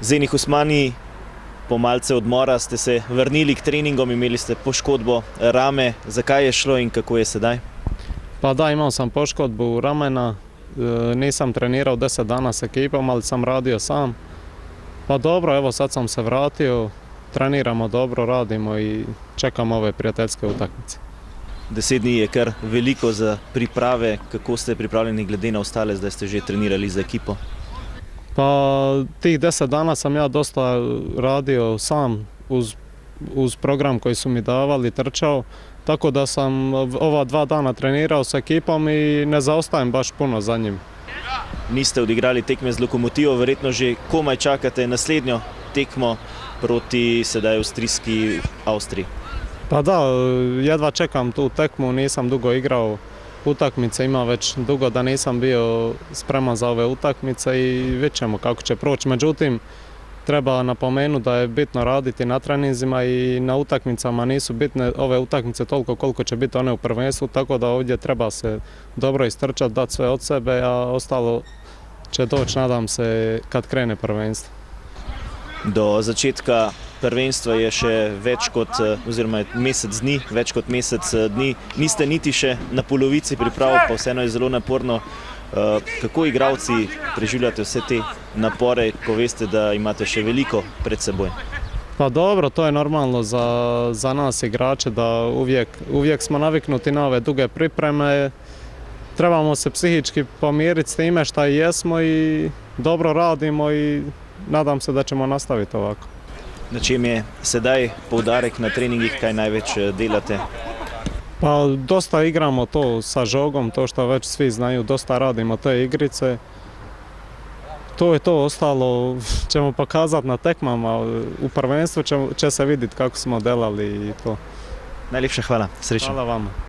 Zeni Husmani, po malce odmora ste se vrnili k treningom, imeli ste poškodbo rame. Zakaj je šlo in kako je sedaj? Pa da, imao sam poškodbu ramena, nisam trenirao 10 dana s ekipom, ali sam radio sam. Pa dobro, evo sad sam se vratio, treniramo dobro, radimo i čekamo ove prijateljske utakmice. 10 dni je kar veliko za priprave. Kako ste pripravljeni glede na ostale, zdaj ste že trenirali za ekipo? Pa tih 10 dana sam ja dosta radio sam uz program koji su mi davali, trčao. Tako da sam ova 2 dana trenirao s ekipom i ne zaostajem baš puno za njim. Niste odigrali tekme z Lokomotivo, verjetno že komaj čakate naslednjo tekmo proti sedaj avstrijski Avstriji. Pa da, jedva čekam tu tekmu, nisam dugo igrao utakmice, ima već dugo da nisam bio spreman za ove utakmice i vidjet ćemo kako će proći. Međutim, treba napomenuti da je bitno raditi na treninzima i na utakmicama nisu bitne ove utakmice toliko koliko će biti one u prvenstvu, tako da ovdje treba se dobro istrčati, dati sve od sebe, a ostalo će doći, nadam se, kad krene prvenstvo. Do začetka prvenstva je še več kot, oziroma mesec dni, več kot mesec dni. Niste niti še na polovici priprav, pa vseeno je zelo naporno. Kako igralci preživljate vse te napore, ko veste, da imate še veliko pred seboj? Pa dobro, to je normalno za nas igrače, da uvijek smo naviknuti na ove duge pripreme. Trebamo se psihički pomiriti s time šta i jesmo i dobro radimo i nadam se da ćemo nastaviti ovako. Na čem je sedaj poudarek na treningih, kaj največ delate? Pa dosta igramo to sa žogom, to što već svi znaju, dosta radimo te igrice. To je to, ostalo ćemo pokazati na tekmama, u prvenstvu će se vidjeti kako smo delali i to. Najlepša hvala, srečno. Hvala vama.